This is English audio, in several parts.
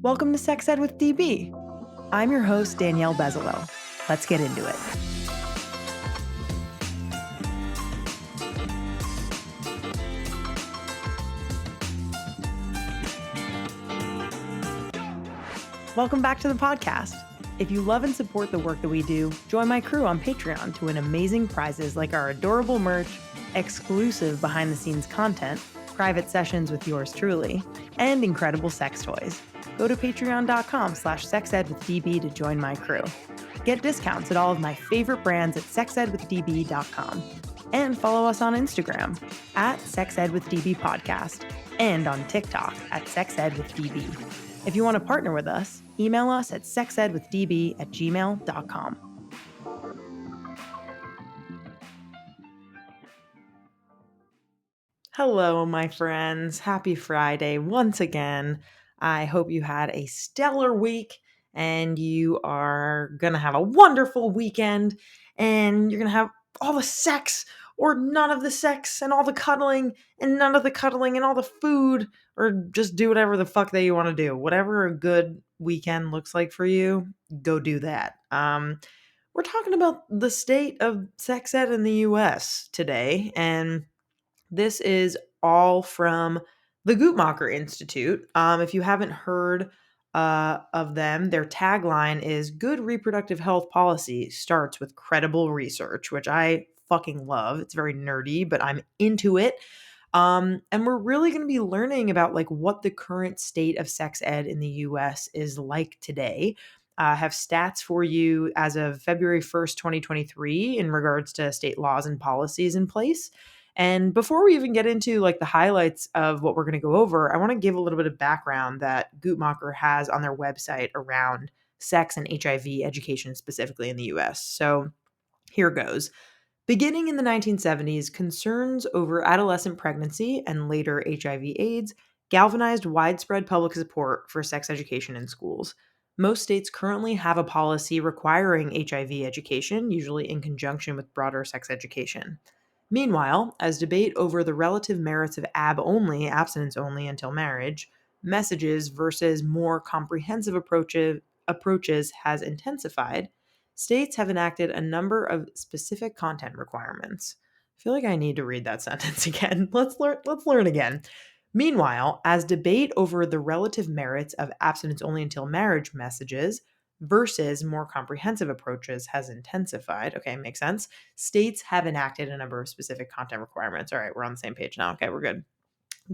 Welcome to Sex Ed with DB. I'm your host, Danielle Bezalel. Let's get into it. Welcome back to the podcast. If you love and support the work that we do, join my crew on Patreon to win amazing prizes like our adorable merch, exclusive behind-the-scenes content, private sessions with yours truly, and incredible sex toys. Go to patreon.com/sexedwithdb to join my crew. Get discounts at all of my favorite brands at sexedwithdb.com. And follow us on Instagram at sexedwithdbpodcast and on TikTok at sexedwithdb. If you want to partner with us, email us at sexedwithdb@gmail.com. Hello, my friends. Happy Friday once again. I hope you had a stellar week and you are going to have a wonderful weekend and you're going to have all the sex or none of the sex and all the cuddling and none of the cuddling and all the food, or just do whatever the fuck that you want to do. Whatever a good weekend looks like for you, go do that. We're talking about the state of sex ed in the US today, and this is all from the Guttmacher Institute. If you haven't heard of them, their tagline is "Good reproductive health policy starts with credible research," which I fucking love. It's very nerdy, but I'm into it. And we're really going to be learning about like what the current state of sex ed in the US is like today. I have stats for you as of February 1st, 2023 in regards to state laws and policies in place. And before we even get into like the highlights of what we're going to go over, I want to give a little bit of background that Guttmacher has on their website around sex and HIV education specifically in the US. So here goes. Beginning in the 1970s, concerns over adolescent pregnancy and later HIV/AIDS galvanized widespread public support for sex education in schools. Most states currently have a policy requiring HIV education, usually in conjunction with broader sex education. Meanwhile, as debate over the relative merits of abstinence only until marriage, messages versus more comprehensive approaches has intensified, states have enacted a number of specific content requirements. I feel like I need to read that sentence again. Let's learn again. Meanwhile, as debate over the relative merits of abstinence only until marriage messages versus more comprehensive approaches has intensified. Okay, makes sense. States have enacted a number of specific content requirements. All right, we're on the same page now. Okay, we're good.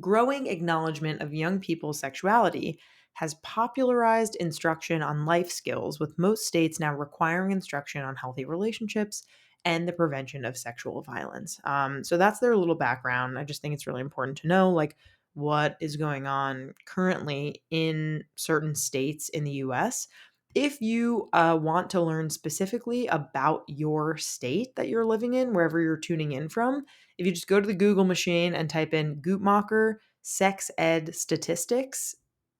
Growing acknowledgement of young people's sexuality has popularized instruction on life skills, with most states now requiring instruction on healthy relationships and the prevention of sexual violence. So that's their little background. I just think it's really important to know, like, what is going on currently in certain states in the US. If you want to learn specifically about your state that you're living in, wherever you're tuning in from, if you just go to the Google machine and type in Guttmacher sex ed statistics,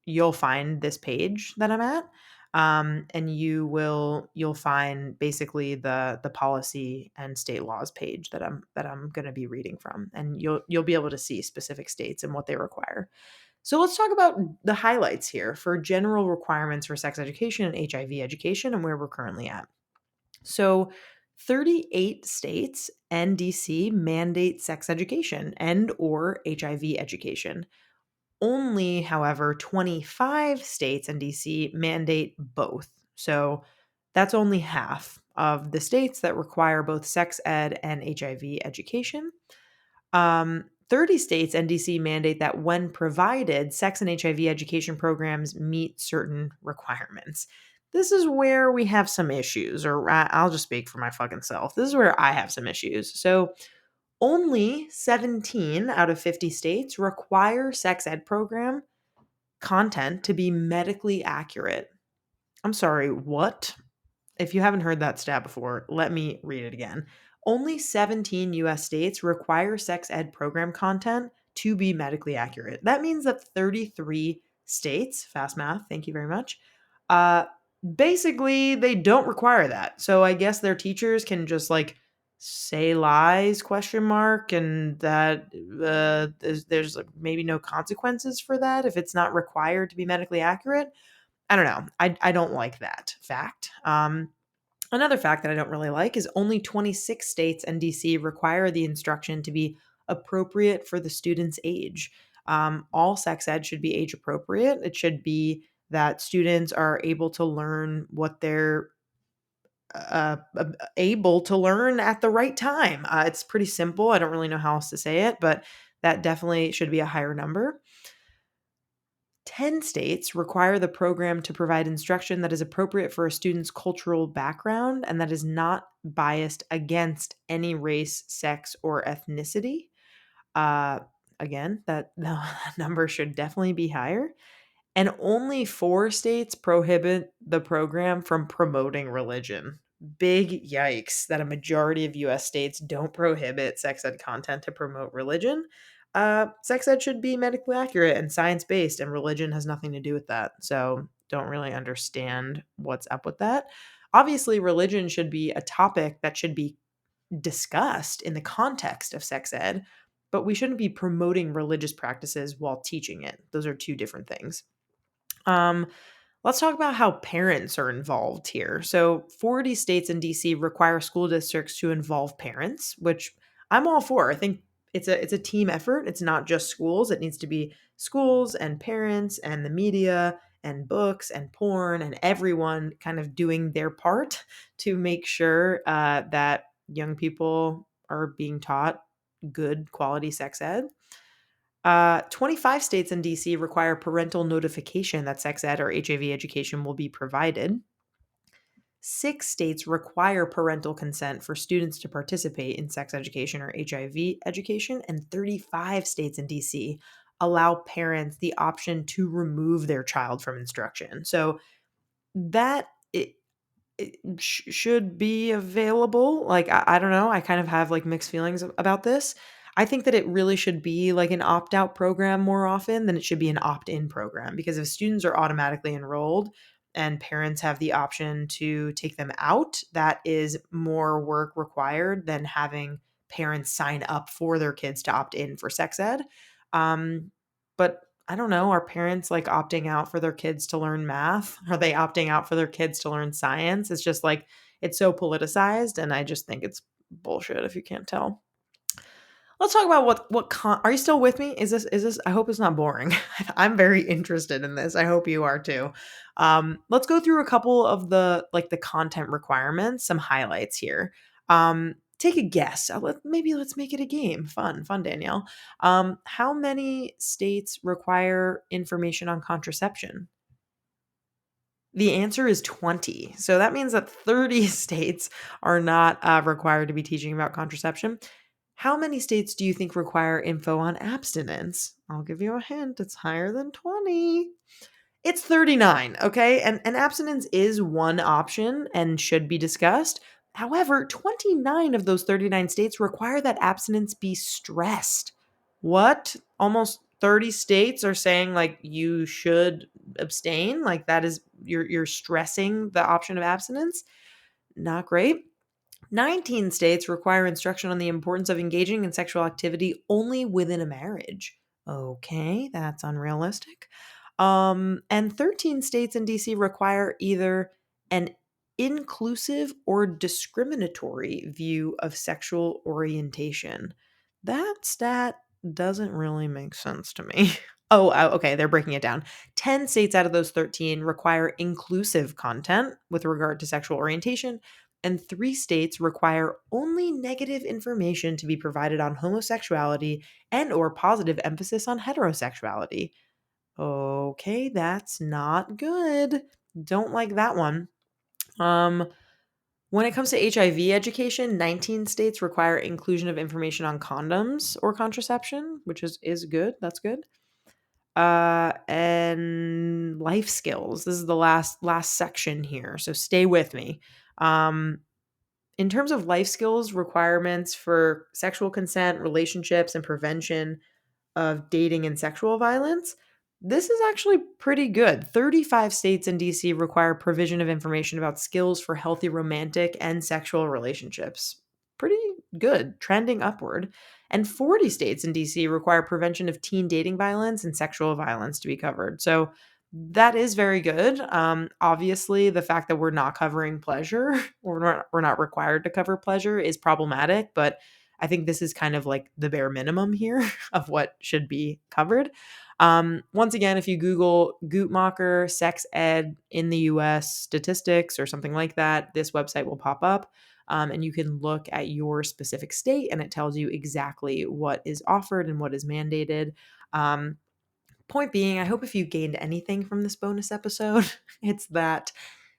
you'll find this page that I'm at. And you'll find basically the policy and state laws page that I'm going to be reading from, and you'll be able to see specific states and what they require. So let's talk about the highlights here for general requirements for sex education and HIV education and where we're currently at. So 38 states and DC mandate sex education and or HIV education. Only, however, 25 states and DC mandate both. So that's only half of the states that require both sex ed and HIV education. 30 states and DC mandate that when provided, sex and HIV education programs meet certain requirements. This is where we have some issues, or I'll just speak for my fucking self. This is where I have some issues. So only 17 out of 50 states require sex ed program content to be medically accurate. I'm sorry, what? If you haven't heard that stat before, let me read it again. Only 17 US states require sex ed program content to be medically accurate. That means that 33 states, fast math, thank you very much, basically they don't require that. So I guess their teachers can just like say lies, ? And that there's like maybe no consequences for that if it's not required to be medically accurate. I don't know. I don't like that fact. Another fact that I don't really like is only 26 states and DC require the instruction to be appropriate for the student's age. All sex ed should be age appropriate. It should be that students are able to learn what they're able to learn at the right time. It's pretty simple. I don't really know how else to say it, but that definitely should be a higher number. 10 states require the program to provide instruction that is appropriate for a student's cultural background and that is not biased against any race, sex, or ethnicity. Uh, Again, that number should definitely be higher. And only 4 states prohibit the program from promoting religion. Big yikes that a majority of US states don't prohibit sex ed content to promote religion. Sex ed should be medically accurate and science based, and religion has nothing to do with that. So, don't really understand what's up with that. Obviously, religion should be a topic that should be discussed in the context of sex ed, but we shouldn't be promoting religious practices while teaching it. Those are two different things. Um, let's talk about how parents are involved here. So, 40 states and DC require school districts to involve parents, which I'm all for. I think it's a team effort. It's not just schools. It needs to be schools and parents and the media and books and porn and everyone kind of doing their part to make sure that young people are being taught good quality sex ed. 25 states and DC require parental notification that sex ed or HIV education will be provided. 6 states require parental consent for students to participate in sex education or HIV education, and 35 states and DC allow parents the option to remove their child from instruction. So that should be available. Like, I don't know. I kind of have like mixed feelings about this. I think that it really should be like an opt out program more often than it should be an opt in program, because if students are automatically enrolled and parents have the option to take them out, that is more work required than having parents sign up for their kids to opt in for sex ed. But I don't know, are parents like opting out for their kids to learn math? Are they opting out for their kids to learn science? It's just like, it's so politicized, and I just think it's bullshit if you can't tell. Let's talk about are you still with me? Is this I hope it's not boring. I'm very interested in this. I hope you are too. Let's go through a couple of the content requirements, some highlights here. Take a guess. Maybe let's make it a game. Fun, Danielle. How many states require information on contraception? The answer is 20. So that means that 30 states are not required to be teaching about contraception. How many states do you think require info on abstinence? I'll give you a hint. It's higher than 20. It's 39, okay? And abstinence is one option and should be discussed. However, 29 of those 39 states require that abstinence be stressed. What? Almost 30 states are saying like you should abstain, like that is you're stressing the option of abstinence. Not great. 19 states require instruction on the importance of engaging in sexual activity only within a marriage. Okay, that's unrealistic. And 13 states in DC require either an inclusive or discriminatory view of sexual orientation. That stat doesn't really make sense to me. Okay, they're breaking it down. 10 states out of those 13 require inclusive content with regard to sexual orientation, and 3 states require only negative information to be provided on homosexuality and or positive emphasis on heterosexuality. Okay, that's not good. Don't like that one. When it comes to HIV education, 19 states require inclusion of information on condoms or contraception, which is good. That's good. And life skills. This is the last section here, so stay with me. In terms of life skills requirements for sexual consent, relationships, and prevention of dating and sexual violence, this is actually pretty good. 35 states in DC require provision of information about skills for healthy romantic and sexual relationships. Pretty good, trending upward. And 40 states in DC require prevention of teen dating violence and sexual violence to be covered. So that is very good. Obviously, the fact that we're not covering pleasure, or we're not required to cover pleasure, is problematic, but I think this is kind of like the bare minimum here of what should be covered. Once again, if you Google Guttmacher sex ed in the US statistics or something like that, this website will pop up. And you can look at your specific state and it tells you exactly what is offered and what is mandated. Um, Point being, I hope if you gained anything from this bonus episode, it's that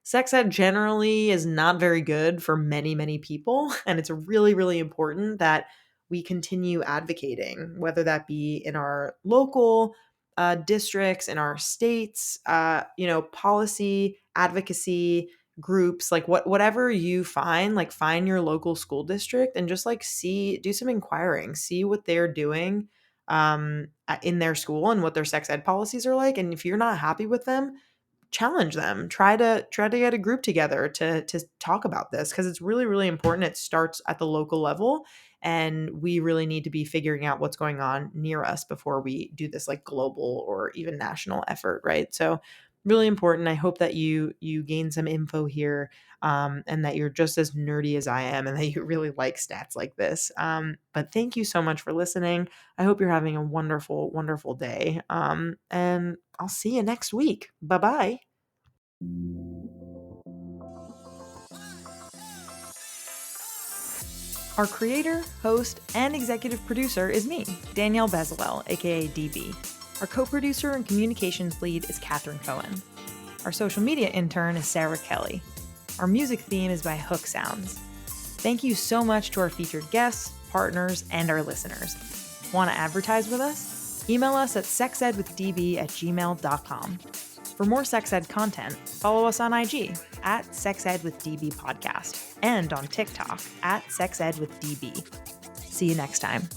sex ed generally is not very good for many, many people. And it's really, really important that we continue advocating, whether that be in our local districts, in our states, policy, advocacy groups, like whatever you find, like find your local school district and just like do some inquiring, see what they're doing in their school and what their sex ed policies are like. And if you're not happy with them, challenge them. Try to get a group together to talk about this, because it's really, really important. It starts at the local level, and we really need to be figuring out what's going on near us before we do this like global or even national effort, right? So really important. I hope that you gain some info here, and that you're just as nerdy as I am and that you really like stats like this. But thank you so much for listening. I hope you're having a wonderful, wonderful day. And I'll see you next week. Bye bye. Our creator, host, and executive producer is me, Danielle Bezalel, aka DB. Our co-producer and communications lead is Cathren Cohen. Our social media intern is Sarah Kelly. Our music theme is by Hook Sounds. Thank you so much to our featured guests, partners, and our listeners. Want to advertise with us? Email us at sexedwithdb@gmail.com. For more sex ed content, follow us on IG at sexedwithdbpodcast and on TikTok at sexedwithdb. See you next time.